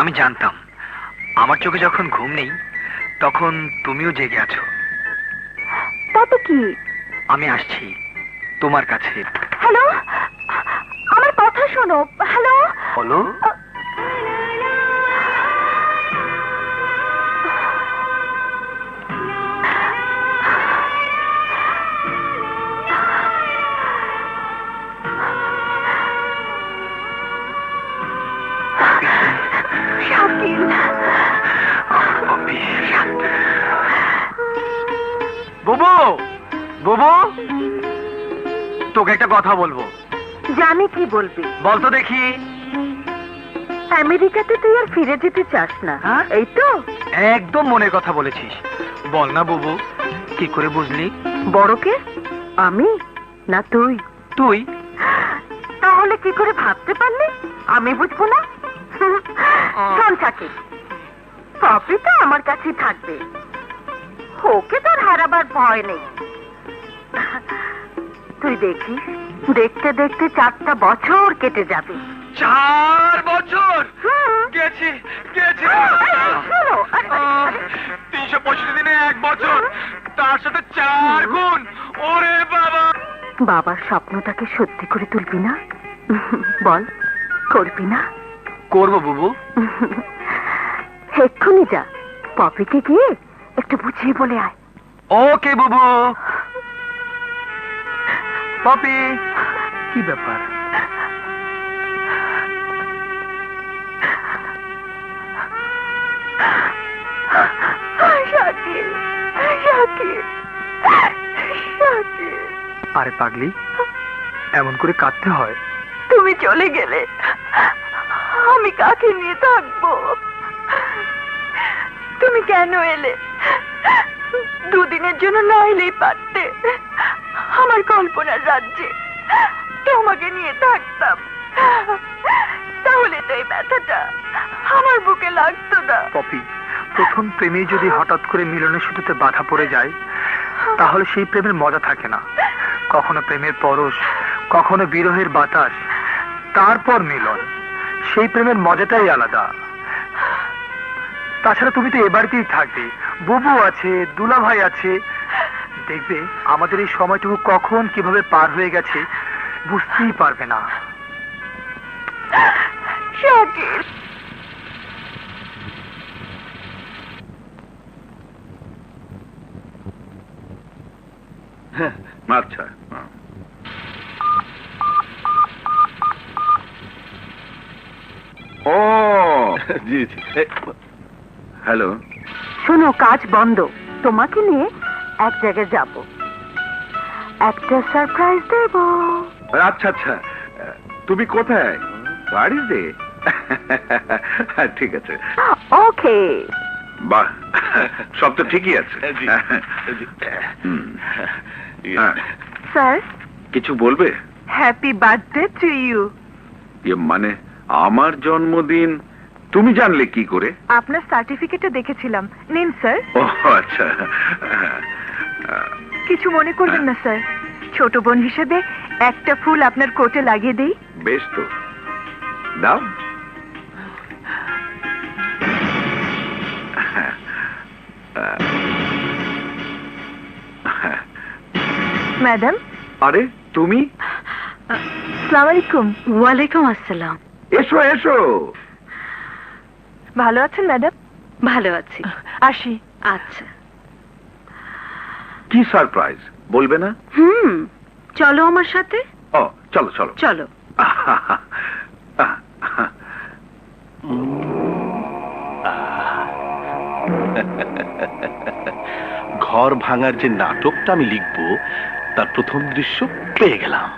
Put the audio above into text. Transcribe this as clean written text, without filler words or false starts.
আমি জানতাম আমার চোখে যখন ঘুম নেই তখন তুমিও জেগে আছো। তাতে কি? আমি আসছি তোমার কাছে। হ্যালো, আমার কথা শোনো। হ্যালো, বলো। শাকিল। বুবু, বুবু, তোকে একটা কথা বলবো। জানি কি বলবি, বল তো দেখি। আমেরিকাতে তুই আর ফিরে যেতে চাস না, হ্যাঁ? এই তো? একদম মনের কথা বলেছিস। বল না বুবু, কি করে বুঝলি? বড়কে আমি না তুই? তুই। তাহলে কি করে ভাবতে পারলি আমি বুঝবো না? শোন শাকিল, পপি তো আমার কাছেই থাকবে, ওকে তোর হারাবার ভয় নেই। তুই দেখিস, দেখতে দেখতে 4টা বছর কেটে যাবে। 4 বছর গেছে গেছে। 365 দিনে 1 বছর, তার সাথে 4 গুণ। ওরে বাবা! বাবার স্বপ্নটাকে সত্যি করে তুলবি না? বল, করবি না? করবো বুবু। এক্ষুনি যা, পপিকে গিয়ে একটু বুঝিয়ে বলে আয়। ওকে বুবু। পপি, কি ব্যাপার? শাকিল, শাকিল, শাকিল। আরে পাগলি, এমন করে কাঁদতে হয়? তুমি চলে গেলে আমি কাকে নিয়ে থাকবো? তুমি কেন এলে? দুদিনের জন্য না এলেই পারতে। আমার কল্পনার রাজ্যে তোমাকে নিয়ে থাকতাম, তাহলে তো এই ব্যথাটা আমার বুকে লাগতো না। পপি, প্রথম প্রেমে যদি হঠাৎ করে মিলনের শুরুতে বাধা পড়ে যায় তাহলে সেই প্রেমের মজা থাকে না। কখনো প্রেমের পরশ, কখনো বিরহের বাতাস, তারপর মিলন। সেই প্রেমের মজাটাই আলাদা। তাছাড়া তুমি তো এ বাড়িতেই থাকবে, বুবু আছে, দুলা ভাই আছে। দেখবে আমাদের এই সময়টুকু কখন কিভাবে পার হয়ে গেছে বুঝতেই পারবে না। শাকিল, আচ্ছা, ও জি জি। হ্যালো, শোনো, কাজ বন্ধ, তোমাকে নিয়ে এক জায়গায় যাব, একটা সারপ্রাইজ দেব। আচ্ছা আচ্ছা, তুমি কোথায়? বাড়িতে? ঠিক আছে। ওকে। বাহ, সব তো ঠিকই আছে। হুম। স্যার, কিছু বলবে? Happy birthday to you. মানে আমার জন্মদিন তুমি জানলে কি করে? আপনার সার্টিফিকেটে দেখেছিলাম, নিন স্যার। ও আচ্ছা। কিছু মনে করবেন না স্যার, ছোট বোন হিসেবে একটা ফুল আপনার কোটে লাগিয়ে দেই। বেশ তো, দাও। ম্যাডাম। আরে তুমি? আসসালামু আলাইকুম। ওয়ালাইকুম আসসালাম। এসো এসো। ভালো আছেন ম্যাডাম? ভালো আছি। আসি। আচ্ছা। কি সারপ্রাইজ বলবে না? চলো আমার সাথে। ও চলো চলো চলো। ঘর ভাঙার যে নাটকটা আমি লিখবো তার প্রথম দৃশ্য পেয়ে গেলাম।